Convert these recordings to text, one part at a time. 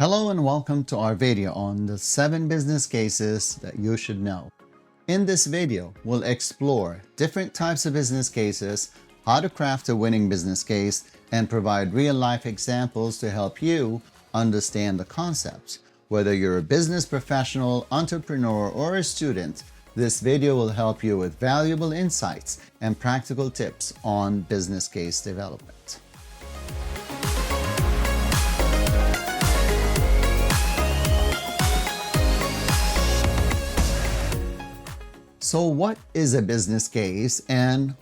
Hello and welcome to our video on the 7 business cases that you should know. In this video, we'll explore different types of business cases, how to craft a winning business case, and provide real-life examples to help you understand the concepts. Whether you're a business professional, entrepreneur, or a student, this video will help you with valuable insights and practical tips on business case development. So what is a business case and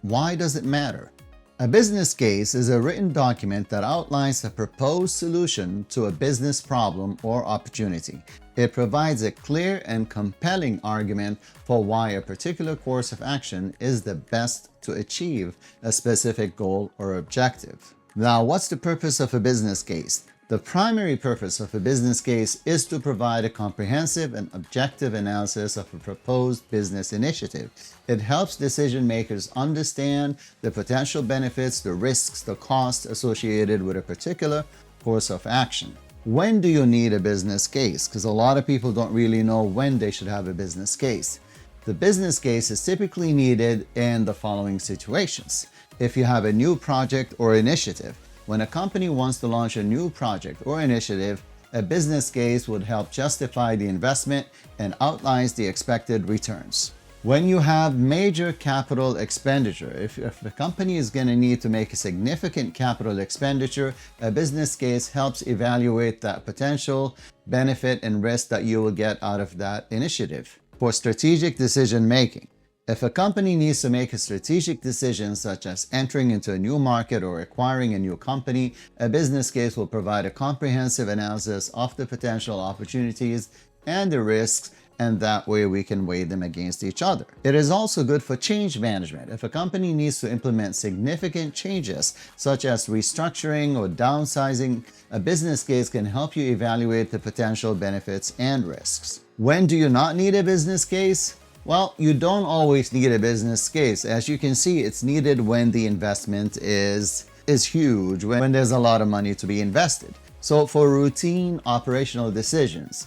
why does it matter? A business case is a written document that outlines a proposed solution to a business problem or opportunity. It provides a clear and compelling argument for why a particular course of action is the best to achieve a specific goal or objective. Now, what's the purpose of a business case? The primary purpose of a business case is to provide a comprehensive and objective analysis of a proposed business initiative. It helps decision makers understand the potential benefits, the risks, the costs associated with a particular course of action. When do you need a business case? Because a lot of people don't really know when they should have a business case. The business case is typically needed in the following situations. If you have a new project or initiative, when a company wants to launch a new project or initiative, a business case would help justify the investment and outlines the expected returns. When you have major capital expenditure, if the company is going to need to make a significant capital expenditure, a business case helps evaluate that potential benefit and risk that you will get out of that initiative. For strategic decision making, if a company needs to make a strategic decision such as entering into a new market or acquiring a new company, a business case will provide a comprehensive analysis of the potential opportunities and the risks, and that way we can weigh them against each other. It is also good for change management. If a company needs to implement significant changes such as restructuring or downsizing, a business case can help you evaluate the potential benefits and risks. When do you not need a business case? Well, you don't always need a business case. As you can see, it's needed when the investment is huge, when there's a lot of money to be invested. So for routine operational decisions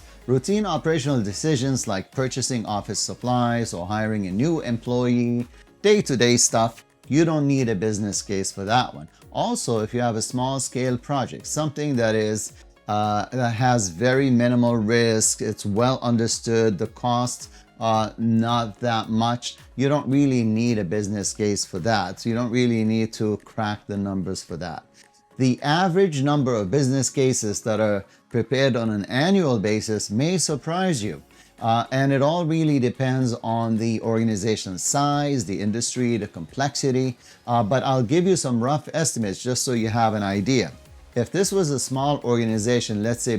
like purchasing office supplies or hiring a new employee, day-to-day stuff, you don't need a business case for that one. Also, if you have a small-scale project, something that has very minimal risk, it's well understood, the costs not that much, you don't really need a business case for that. So you don't really need to crack the numbers for that. The average number of business cases that are prepared on an annual basis may surprise you. And it all really depends on the organization's size, the industry, the complexity. But I'll give you some rough estimates just so you have an idea. If this was a small organization, let's say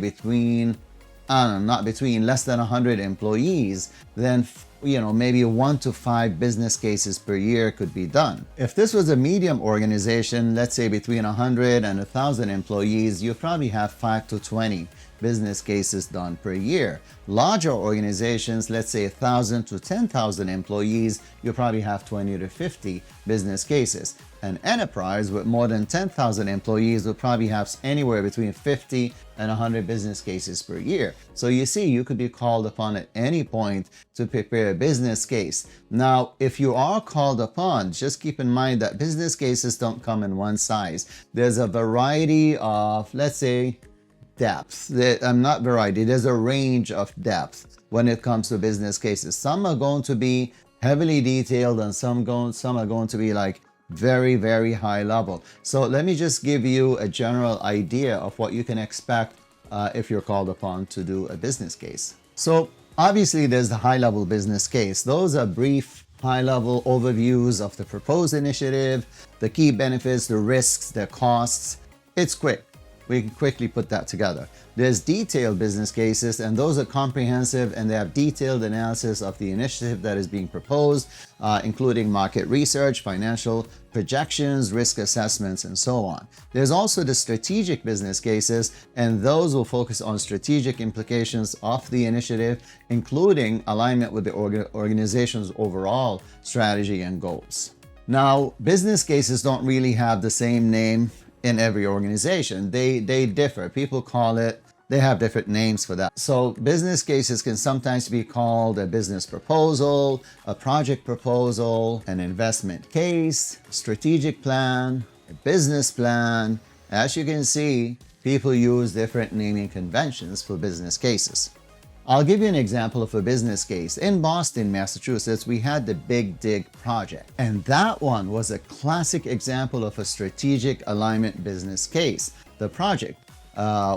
less than 100 employees, then maybe 1 to 5 business cases per year could be done. If this was a medium organization, let's say between 100 and 1,000 employees, you probably have 5 to 20 business cases done per year. Larger organizations, let's say 1,000 to 10,000 employees, you probably have 20 to 50 business cases. An enterprise with more than 10,000 employees will probably have anywhere between 50 and 100 business cases per year. So you see, you could be called upon at any point to prepare a business case. Now, if you are called upon, just keep in mind that business cases don't come in one size. There's a variety of, let's say, depth. Not variety, there's a range of depth when it comes to business cases. Some are going to be heavily detailed and some are going to be like very, very high level. So let me just give you a general idea of what you can expect if you're called upon to do a business case. So obviously there's the high level business case. Those are brief, high level overviews of the proposed initiative, the key benefits, the risks, the costs. It's quick. We can quickly put that together. There's detailed business cases, and those are comprehensive and they have detailed analysis of the initiative that is being proposed, including market research, financial projections, risk assessments, and so on. There's also the strategic business cases, and those will focus on strategic implications of the initiative, including alignment with the organization's overall strategy and goals. Now, business cases don't really have the same name in every organization. They differ. People call it They have different names for that. So business cases can sometimes be called a business proposal, a project proposal, an investment case, strategic plan, a business plan. As you can see, people use different naming conventions for business cases. I'll give you an example of a business case. In Boston, Massachusetts, we had the Big Dig project. And that one was a classic example of a strategic alignment business case. The project,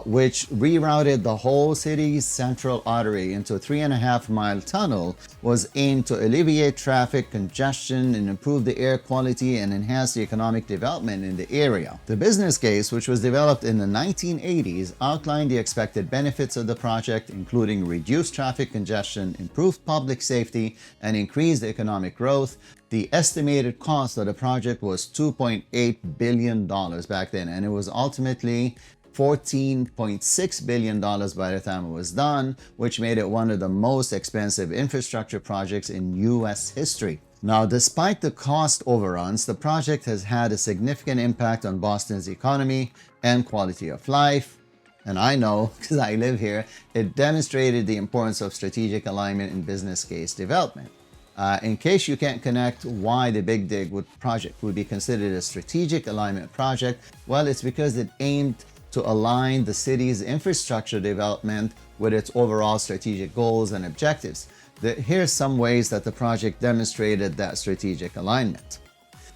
which rerouted the whole city's central artery into a 3.5-mile tunnel, was aimed to alleviate traffic congestion and improve the air quality and enhance the economic development in the area. The business case, which was developed in the 1980s, outlined the expected benefits of the project, including reduced traffic congestion, improved public safety, and increased economic growth. The estimated cost of the project was $2.8 billion back then, and it was ultimately $14.6 billion by the time it was done, which made it one of the most expensive infrastructure projects in U.S. history. Now, despite the cost overruns, the project has had a significant impact on Boston's economy and quality of life. And I know, because I live here, it demonstrated the importance of strategic alignment in business case development. In case you can't connect why the Big Dig project would be considered a strategic alignment project, well, it's because it aimed to align the city's infrastructure development with its overall strategic goals and objectives. Here's some ways that the project demonstrated that strategic alignment.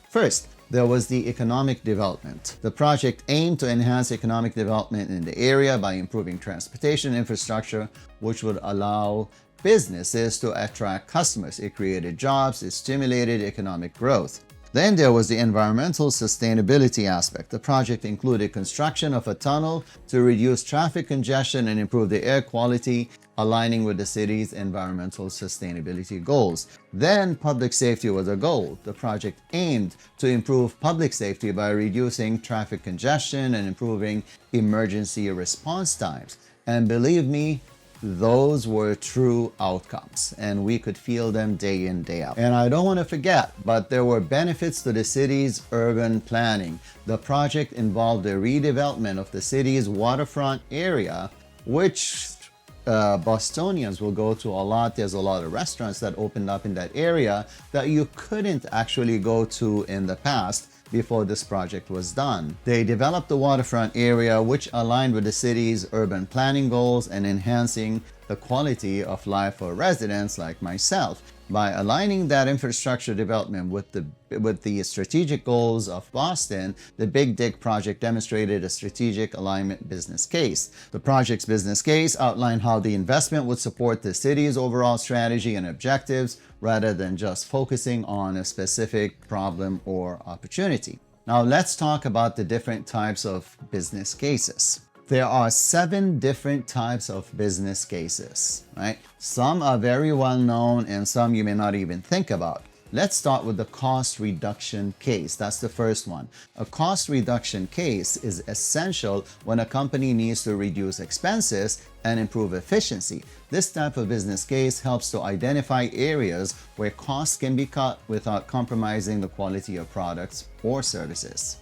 First, there was the economic development. The project aimed to enhance economic development in the area by improving transportation infrastructure, which would allow businesses to attract customers. It created jobs, it stimulated economic growth. Then there was the environmental sustainability aspect. The project included construction of a tunnel to reduce traffic congestion and improve the air quality, aligning with the city's environmental sustainability goals. Then public safety was a goal. The project aimed to improve public safety by reducing traffic congestion and improving emergency response times. And believe me, those were true outcomes, and we could feel them day in, day out. And I don't want to forget, but there were benefits to the city's urban planning. The project involved the redevelopment of the city's waterfront area, which Bostonians will go to a lot. There's a lot of restaurants that opened up in that area that you couldn't actually go to in the past before this project was done. They developed the waterfront area, which aligned with the city's urban planning goals and enhancing the quality of life for residents like myself. By aligning that infrastructure development with the strategic goals of Boston, the Big Dig project demonstrated a strategic alignment business case. The project's business case outlined how the investment would support the city's overall strategy and objectives, rather than just focusing on a specific problem or opportunity. Now let's talk about the different types of business cases. There are 7 different types of business cases, right? Some are very well known and some you may not even think about. Let's start with the cost reduction case. That's the first one. A cost reduction case is essential when a company needs to reduce expenses and improve efficiency. This type of business case helps to identify areas where costs can be cut without compromising the quality of products or services.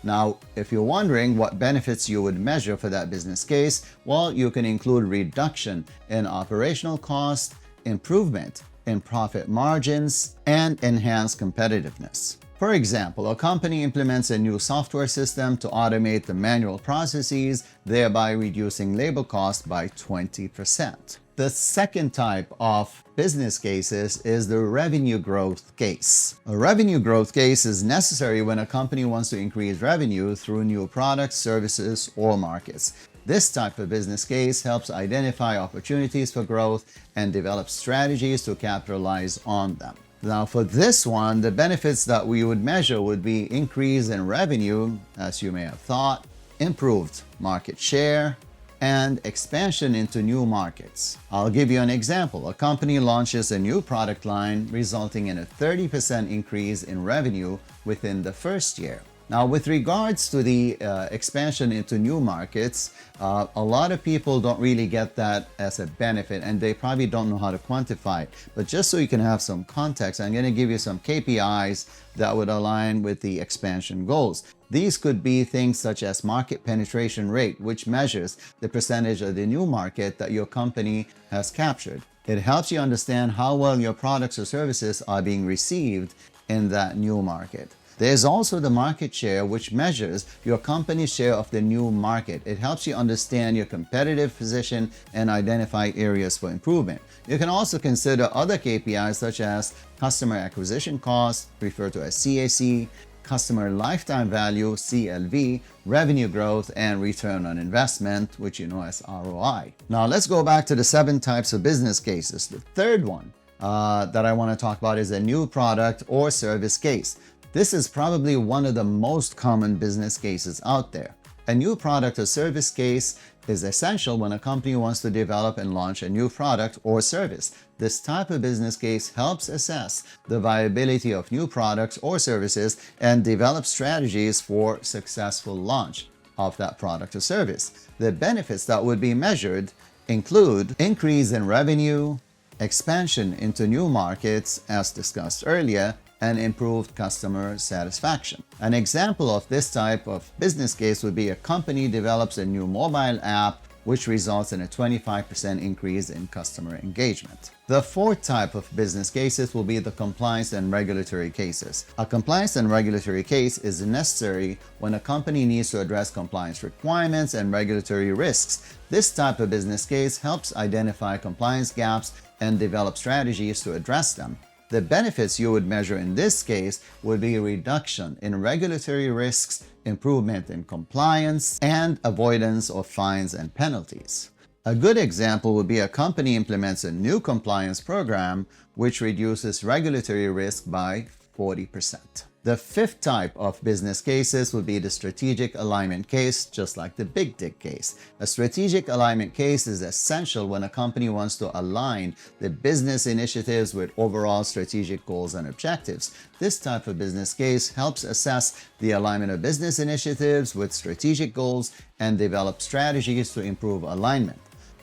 Now, if you're wondering what benefits you would measure for that business case, well, you can include reduction in operational costs, improvement in profit margins, and enhanced competitiveness. For example, a company implements a new software system to automate the manual processes, thereby reducing labor costs by 20%. The second type of business cases is the revenue growth case. A revenue growth case is necessary when a company wants to increase revenue through new products, services, or markets. This type of business case helps identify opportunities for growth and develop strategies to capitalize on them. Now, for this one, the benefits that we would measure would be increase in revenue, as you may have thought, improved market share, and expansion into new markets. I'll give you an example. A company launches a new product line, resulting in a 30% increase in revenue within the first year. Now, with regards to the expansion into new markets, a lot of people don't really get that as a benefit, and they probably don't know how to quantify it. But just so you can have some context, I'm going to give you some KPIs that would align with the expansion goals. These could be things such as market penetration rate, which measures the percentage of the new market that your company has captured. It helps you understand how well your products or services are being received in that new market. There's also the market share, which measures your company's share of the new market. It helps you understand your competitive position and identify areas for improvement. You can also consider other KPIs such as customer acquisition cost, referred to as CAC, customer lifetime value, CLV, revenue growth, and return on investment, which you know as ROI. Now let's go back to the 7 types of business cases. The third one that I want to talk about is a new product or service case. This is probably one of the most common business cases out there. A new product or service case is essential when a company wants to develop and launch a new product or service. This type of business case helps assess the viability of new products or services and develop strategies for successful launch of that product or service. The benefits that would be measured include increase in revenue, expansion into new markets, as discussed earlier, and improved customer satisfaction. An example of this type of business case would be a company develops a new mobile app which results in a 25% increase in customer engagement. The fourth type of business cases will be the compliance and regulatory cases. A compliance and regulatory case is necessary when a company needs to address compliance requirements and regulatory risks. This type of business case helps identify compliance gaps and develop strategies to address them. The benefits you would measure in this case would be a reduction in regulatory risks, improvement in compliance, and avoidance of fines and penalties. A good example would be a company implements a new compliance program which reduces regulatory risk by 40%. The fifth type of business cases would be the strategic alignment case, just like the big tick case. A strategic alignment case is essential when a company wants to align the business initiatives with overall strategic goals and objectives. This type of business case helps assess the alignment of business initiatives with strategic goals and develop strategies to improve alignment.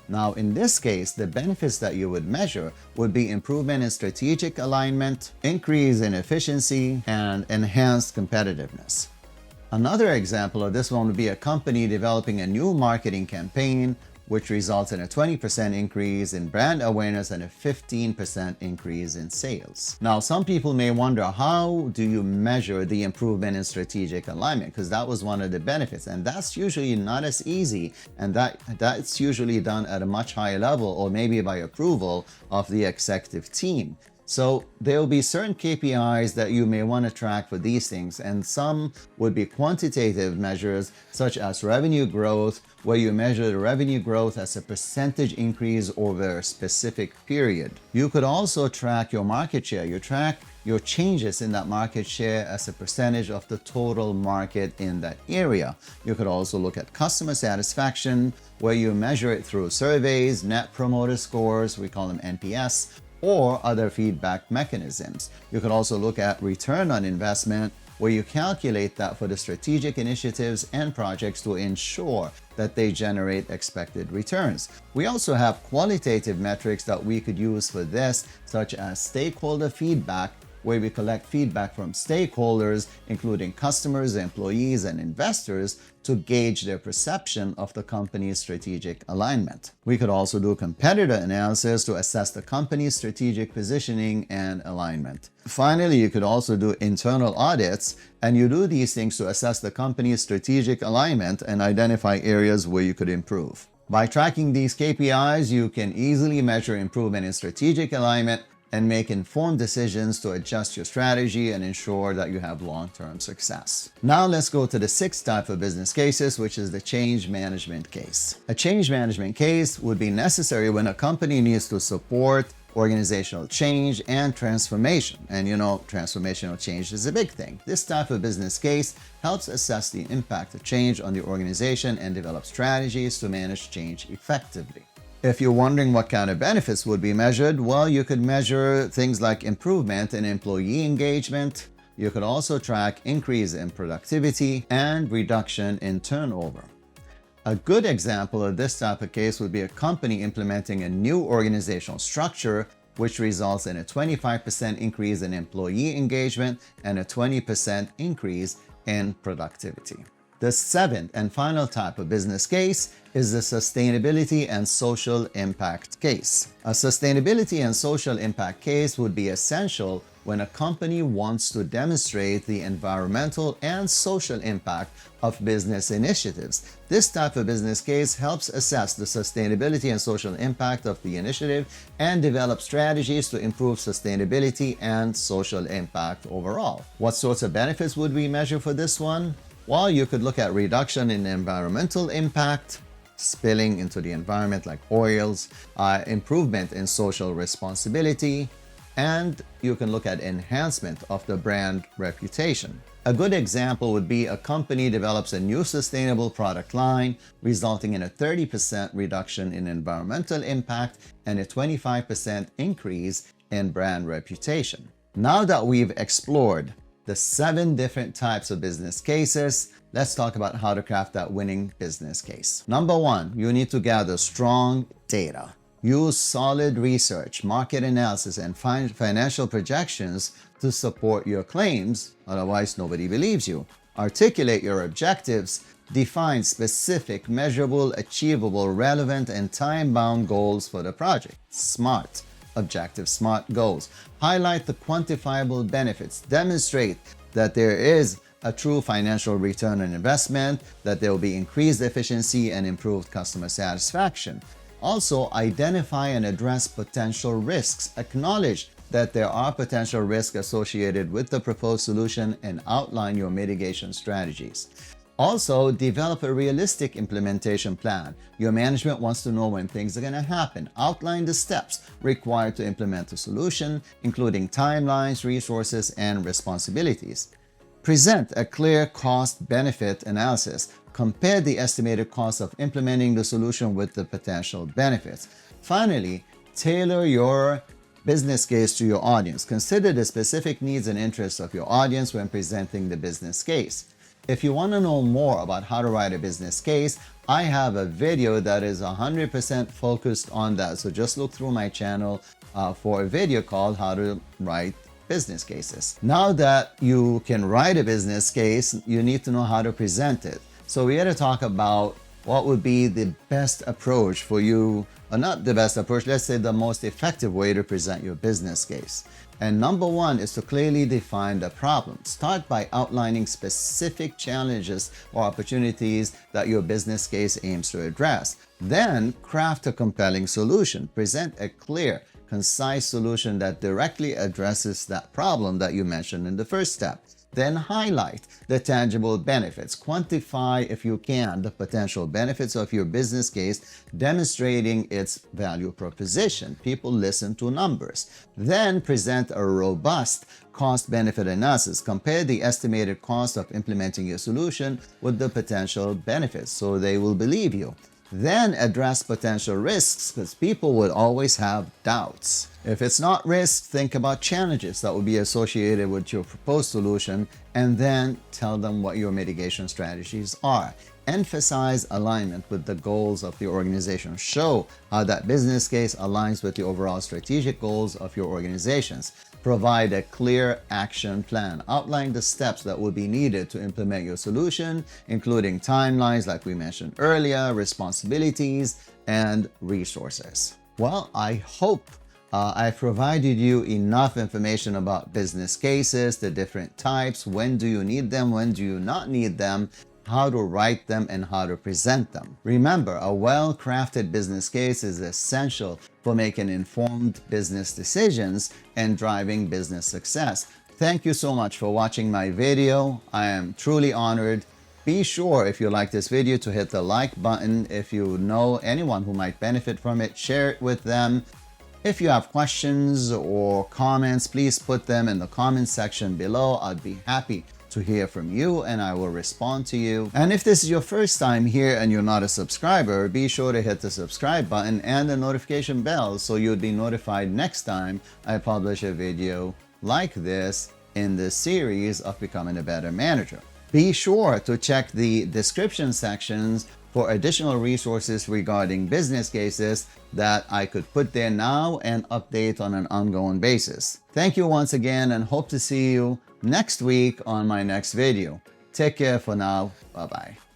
Now, in this case, the benefits that you would measure would be improvement in strategic alignment, increase in efficiency, and enhanced competitiveness. Another example of this one would be a company developing a new marketing campaign, which results in a 20% increase in brand awareness and a 15% increase in sales. Now, some people may wonder, how do you measure the improvement in strategic alignment? Because that was one of the benefits, and that's usually not as easy, and that's usually done at a much higher level or maybe by approval of the executive team. So there will be certain KPIs that you may want to track for these things, and some would be quantitative measures such as revenue growth, where you measure the revenue growth as a percentage increase over a specific period. You could also track your market share. You track your changes in that market share as a percentage of the total market in that area. You could also look at customer satisfaction, where you measure it through surveys, net promoter scores, we call them NPS, or other feedback mechanisms. You can also look at return on investment, where you calculate that for the strategic initiatives and projects to ensure that they generate expected returns. We also have qualitative metrics that we could use for this, such as stakeholder feedback, where we collect feedback from stakeholders, including customers, employees, and investors, to gauge their perception of the company's strategic alignment. We could also do competitor analysis to assess the company's strategic positioning and alignment. Finally, you could also do internal audits, and you do these things to assess the company's strategic alignment and identify areas where you could improve. By tracking these KPIs, you can easily measure improvement in strategic alignment and make informed decisions to adjust your strategy and ensure that you have long-term success. Now let's go to the sixth type of business cases, which is the change management case. A change management case would be necessary when a company needs to support organizational change and transformation. And you know, transformational change is a big thing. This type of business case helps assess the impact of change on the organization and develop strategies to manage change effectively. If you're wondering what kind of benefits would be measured, well, you could measure things like improvement in employee engagement, You could also track increase in productivity and reduction in turnover. A good example of this type of case would be a company implementing a new organizational structure which results in a 25% increase in employee engagement and a 20% increase in productivity. The seventh and final type of business case is the sustainability and social impact case. A sustainability and social impact case would be essential when a company wants to demonstrate the environmental and social impact of business initiatives. This type of business case helps assess the sustainability and social impact of the initiative and develop strategies to improve sustainability and social impact overall. What sorts of benefits would we measure for this one? Well, you could look at reduction in environmental impact, spilling into the environment like oils, improvement in social responsibility, and you can look at enhancement of the brand reputation. A good example would be a company develops a new sustainable product line, resulting in a 30% reduction in environmental impact and a 25% increase in brand reputation. Now that we've explored the 7 different types of business cases, let's talk about how to craft that winning business case. Number 1, you need to gather strong data. Use solid research, market analysis, and financial projections to support your claims, otherwise nobody believes you. Articulate your objectives, define specific, measurable, achievable, relevant, and time-bound goals for the project. SMART. Objective SMART goals. Highlight the quantifiable benefits. Demonstrate that there is a true financial return on investment, that there will be increased efficiency and improved customer satisfaction. Also, identify and address potential risks. Acknowledge that there are potential risks associated with the proposed solution and outline your mitigation strategies. Also, develop a realistic implementation plan. Your management wants to know when things are going to happen. Outline the steps required to implement the solution, including timelines, resources, and responsibilities. Present a clear cost-benefit analysis. Compare the estimated cost of implementing the solution with the potential benefits. Finally, tailor your business case to your audience. Consider the specific needs and interests of your audience when presenting the business case. If you want to know more about how to write a business case, I have a video that is 100% focused on that. So just look through my channel for a video called How to Write Business Cases. Now that you can write a business case, you need to know how to present it. So we got to talk about what would be the best approach for you, or not the best approach, let's say the most effective way to present your business case. And number 1 is to clearly define the problem. Start by outlining specific challenges or opportunities that your business case aims to address. Then craft a compelling solution. Present a clear, concise solution that directly addresses that problem that you mentioned in the first step. Then highlight the tangible benefits. Quantify, if you can, the potential benefits of your business case, demonstrating its value proposition. People listen to numbers. Then present a robust cost-benefit analysis. Compare the estimated cost of implementing your solution with the potential benefits so they will believe you. Then address potential risks, because people will always have doubts. If it's not risk, think about challenges that will be associated with your proposed solution, and then tell them what your mitigation strategies are. Emphasize alignment with the goals of the organization. Show how that business case aligns with the overall strategic goals of your organizations. Provide a clear action plan. Outline the steps that will be needed to implement your solution, including timelines like we mentioned earlier, responsibilities, and resources. Well, I hope I've provided you enough information about business cases, the different types, when do you need them, when do you not need them, how to write them, and how to present them. Remember, a well-crafted business case is essential for making informed business decisions and driving business success. Thank you so much for watching my video. I am truly honored. Be sure, if you like this video, to hit the like button. If you know anyone who might benefit from it, share it with them. If you have questions or comments, please put them in the comment section below. I'd be happy to hear from you and I will respond to you. And if this is your first time here and you're not a subscriber, be sure to hit the subscribe button and the notification bell so you'll be notified next time I publish a video like this in this series of Becoming a Better Manager. Be sure to check the description sections for additional resources regarding business cases that I could put there now and update on an ongoing basis. Thank you once again and hope to see you next week on my next video. Take care for now. Bye-bye.